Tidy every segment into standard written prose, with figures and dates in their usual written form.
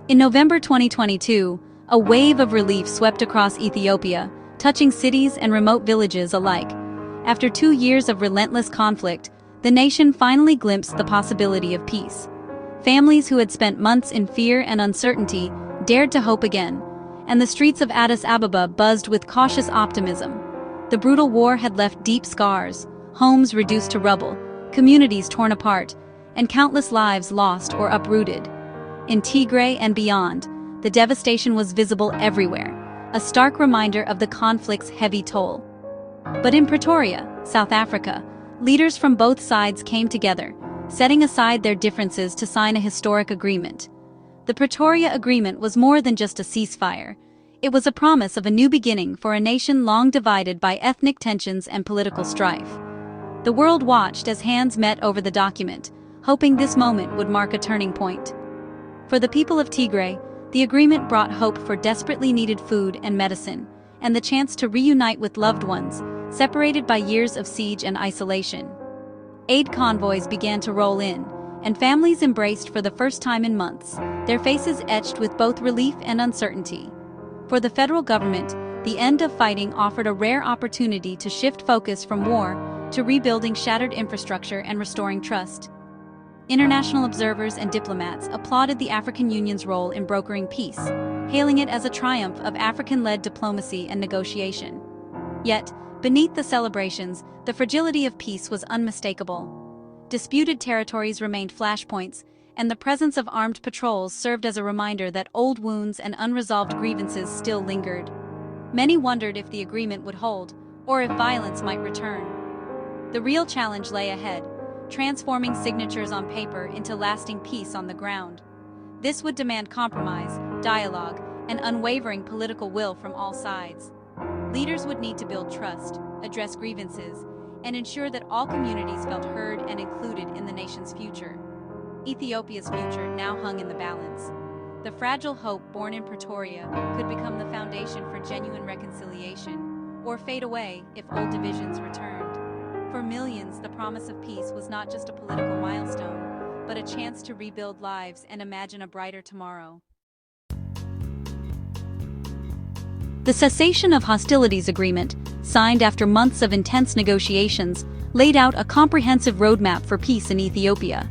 In November 2022, a wave of relief swept across Ethiopia, touching cities and remote villages alike. After 2 years of relentless conflict, the nation finally glimpsed the possibility of peace. Families who had spent months in fear and uncertainty dared to hope again, and the streets of Addis Ababa buzzed with cautious optimism. The brutal war had left deep scars, homes reduced to rubble, communities torn apart, and countless lives lost or uprooted. In Tigray and beyond, the devastation was visible everywhere, a stark reminder of the conflict's heavy toll. But in Pretoria, South Africa, leaders from both sides came together, setting aside their differences to sign a historic agreement. The Pretoria Agreement was more than just a ceasefire. It was a promise of a new beginning for a nation long divided by ethnic tensions and political strife. The world watched as hands met over the document, hoping this moment would mark a turning point. For the people of Tigray, the agreement brought hope for desperately needed food and medicine, and the chance to reunite with loved ones, separated by years of siege and isolation. Aid convoys began to roll in, and families embraced for the first time in months, their faces etched with both relief and uncertainty. For the federal government, the end of fighting offered a rare opportunity to shift focus from war to rebuilding shattered infrastructure and restoring trust. International observers and diplomats applauded the African Union's role in brokering peace, hailing it as a triumph of African-led diplomacy and negotiation. Yet, beneath the celebrations, the fragility of peace was unmistakable. Disputed territories remained flashpoints, and the presence of armed patrols served as a reminder that old wounds and unresolved grievances still lingered. Many wondered if the agreement would hold, or if violence might return. The real challenge lay ahead, transforming signatures on paper into lasting peace on the ground. This would demand compromise, dialogue, and unwavering political will from all sides. Leaders would need to build trust, address grievances, and ensure that all communities felt heard and included in the nation's future. Ethiopia's future now hung in the balance. The fragile hope born in Pretoria could become the foundation for genuine reconciliation, or fade away if old divisions returned. For millions, the promise of peace was not just a political milestone, but a chance to rebuild lives and imagine a brighter tomorrow. The cessation of hostilities agreement, signed after months of intense negotiations, laid out a comprehensive roadmap for peace in Ethiopia.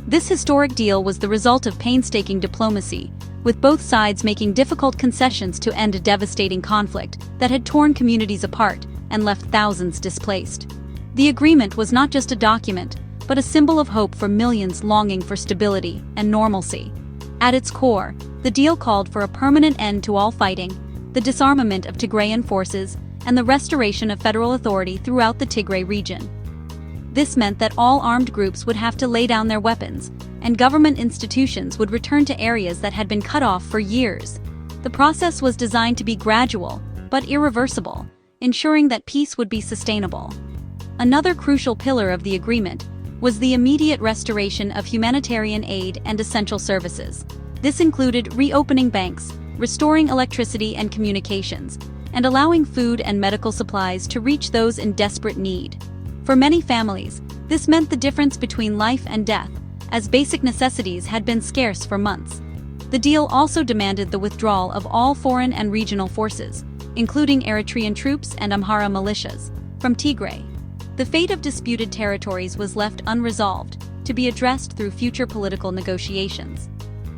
This historic deal was the result of painstaking diplomacy, with both sides making difficult concessions to end a devastating conflict that had torn communities apart and left thousands displaced. The agreement was not just a document, but a symbol of hope for millions longing for stability and normalcy. At its core, the deal called for a permanent end to all fighting, the disarmament of Tigrayan forces, and the restoration of federal authority throughout the Tigray region. This meant that all armed groups would have to lay down their weapons, and government institutions would return to areas that had been cut off for years. The process was designed to be gradual, but irreversible, ensuring that peace would be sustainable. Another crucial pillar of the agreement was the immediate restoration of humanitarian aid and essential services. This included reopening banks, restoring electricity and communications, and allowing food and medical supplies to reach those in desperate need. For many families, this meant the difference between life and death, as basic necessities had been scarce for months. The deal also demanded the withdrawal of all foreign and regional forces, including Eritrean troops and Amhara militias, from Tigray. The fate of disputed territories was left unresolved, to be addressed through future political negotiations.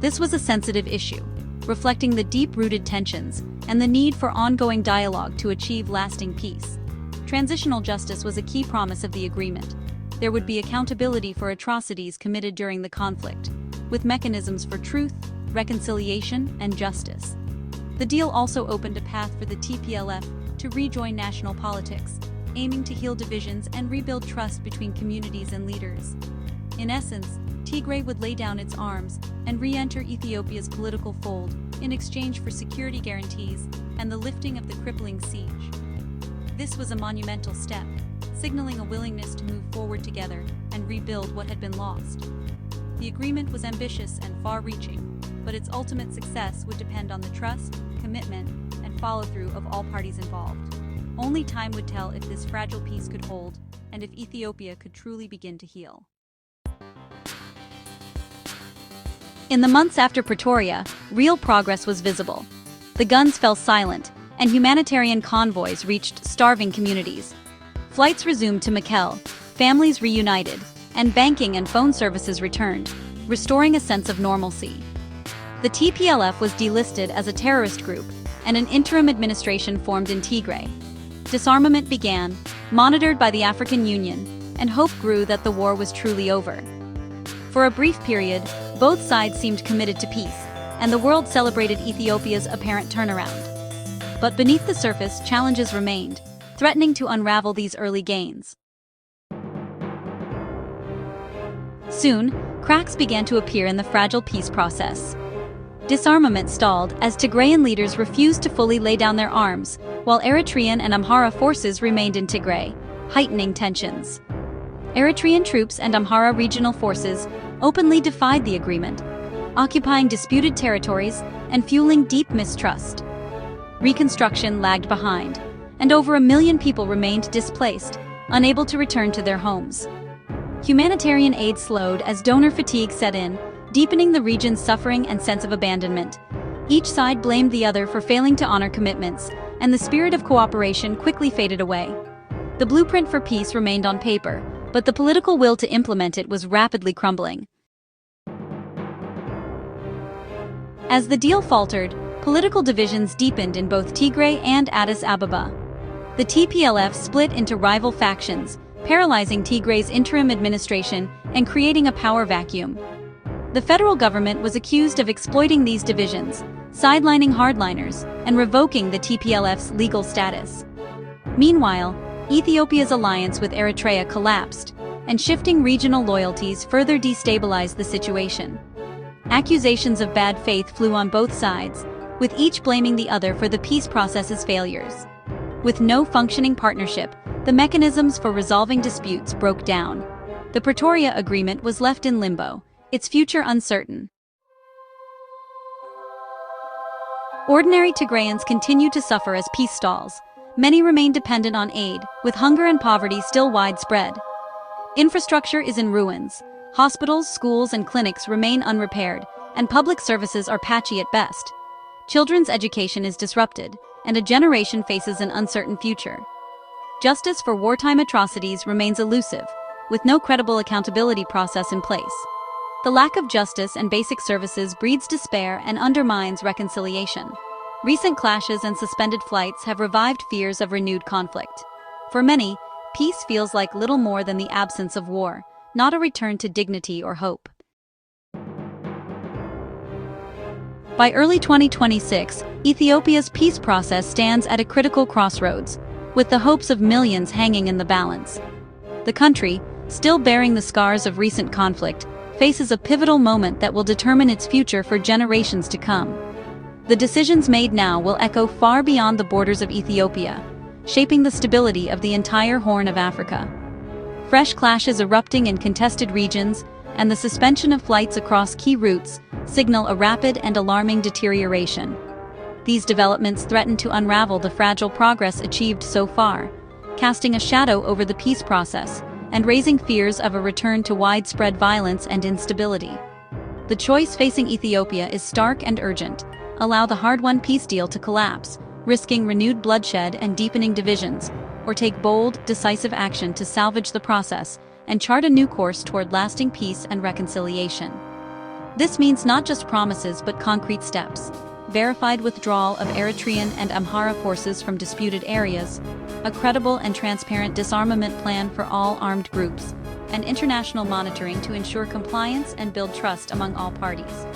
This was a sensitive issue, reflecting the deep-rooted tensions and the need for ongoing dialogue to achieve lasting peace. Transitional justice was a key promise of the agreement. There would be accountability for atrocities committed during the conflict, with mechanisms for truth, reconciliation, and justice. The deal also opened a path for the TPLF to rejoin national politics, aiming to heal divisions and rebuild trust between communities and leaders. In essence, Tigray would lay down its arms and re-enter Ethiopia's political fold in exchange for security guarantees and the lifting of the crippling siege. This was a monumental step, signaling a willingness to move forward together and rebuild what had been lost. The agreement was ambitious and far-reaching, but its ultimate success would depend on the trust, commitment, and follow-through of all parties involved. Only time would tell if this fragile peace could hold, and if Ethiopia could truly begin to heal. In the months after Pretoria, real progress was visible. The guns fell silent, and humanitarian convoys reached starving communities. Flights resumed to Mekelle, families reunited, and banking and phone services returned, restoring a sense of normalcy. The TPLF was delisted as a terrorist group, and an interim administration formed in Tigray. Disarmament began, monitored by the African Union, and hope grew that the war was truly over. For a brief period, both sides seemed committed to peace, and the world celebrated Ethiopia's apparent turnaround. But beneath the surface, challenges remained, threatening to unravel these early gains. Soon, cracks began to appear in the fragile peace process. Disarmament stalled as Tigrayan leaders refused to fully lay down their arms, while Eritrean and Amhara forces remained in Tigray, heightening tensions. Eritrean troops and Amhara regional forces openly defied the agreement, occupying disputed territories and fueling deep mistrust. Reconstruction lagged behind, and over 1 million people remained displaced, unable to return to their homes. Humanitarian aid slowed as donor fatigue set in, deepening the region's suffering and sense of abandonment. Each side blamed the other for failing to honor commitments, and the spirit of cooperation quickly faded away. The blueprint for peace remained on paper, but the political will to implement it was rapidly crumbling. As the deal faltered, political divisions deepened in both Tigray and Addis Ababa. The TPLF split into rival factions, paralyzing Tigray's interim administration and creating a power vacuum. The federal government was accused of exploiting these divisions, sidelining hardliners, and revoking the TPLF's legal status. Meanwhile, Ethiopia's alliance with Eritrea collapsed, and shifting regional loyalties further destabilized the situation. Accusations of bad faith flew on both sides, with each blaming the other for the peace process's failures. With no functioning partnership, the mechanisms for resolving disputes broke down. The Pretoria Agreement was left in limbo, its future uncertain. Ordinary Tigrayans continued to suffer as peace stalls. Many remain dependent on aid, with hunger and poverty still widespread. Infrastructure is in ruins. Hospitals, schools, and clinics remain unrepaired, and public services are patchy at best. Children's education is disrupted, and a generation faces an uncertain future. Justice for wartime atrocities remains elusive, with no credible accountability process in place. The lack of justice and basic services breeds despair and undermines reconciliation. Recent clashes and suspended flights have revived fears of renewed conflict. For many, peace feels like little more than the absence of war, not a return to dignity or hope. By early 2026, Ethiopia's peace process stands at a critical crossroads, with the hopes of millions hanging in the balance. The country, still bearing the scars of recent conflict, faces a pivotal moment that will determine its future for generations to come. The decisions made now will echo far beyond the borders of Ethiopia, shaping the stability of the entire Horn of Africa. Fresh clashes erupting in contested regions and the suspension of flights across key routes signal a rapid and alarming deterioration. These developments threaten to unravel the fragile progress achieved so far, casting a shadow over the peace process and raising fears of a return to widespread violence and instability. The choice facing Ethiopia is stark and urgent: allow the hard-won peace deal to collapse, risking renewed bloodshed and deepening divisions, or take bold, decisive action to salvage the process and chart a new course toward lasting peace and reconciliation. This means not just promises but concrete steps: verified withdrawal of Eritrean and Amhara forces from disputed areas, a credible and transparent disarmament plan for all armed groups, and international monitoring to ensure compliance and build trust among all parties.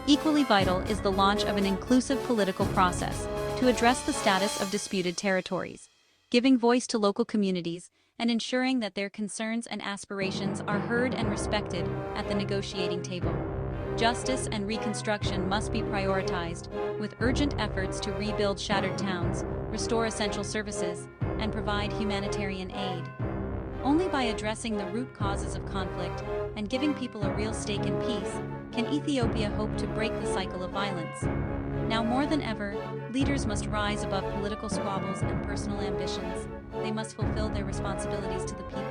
Equally vital is the launch of an inclusive political process to address the status of disputed territories, giving voice to local communities and ensuring that their concerns and aspirations are heard and respected at the negotiating table. Justice and reconstruction must be prioritized, with urgent efforts to rebuild shattered towns, restore essential services, and provide humanitarian aid. Only by addressing the root causes of conflict and giving people a real stake in peace can Ethiopia hope to break the cycle of violence. Now more than ever, leaders must rise above political squabbles and personal ambitions. They must fulfill their responsibilities to the people,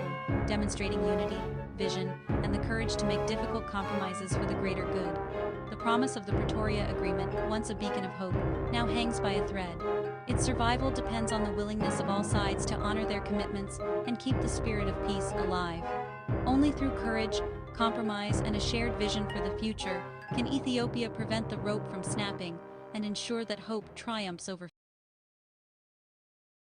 demonstrating unity, vision, and the courage to make difficult compromises for the greater good. The promise of the Pretoria Agreement, once a beacon of hope, now hangs by a thread. Its survival depends on the willingness of all sides to honor their commitments and keep the spirit of peace alive. Only through courage, compromise, and a shared vision for the future can Ethiopia prevent the rope from snapping and ensure that hope triumphs over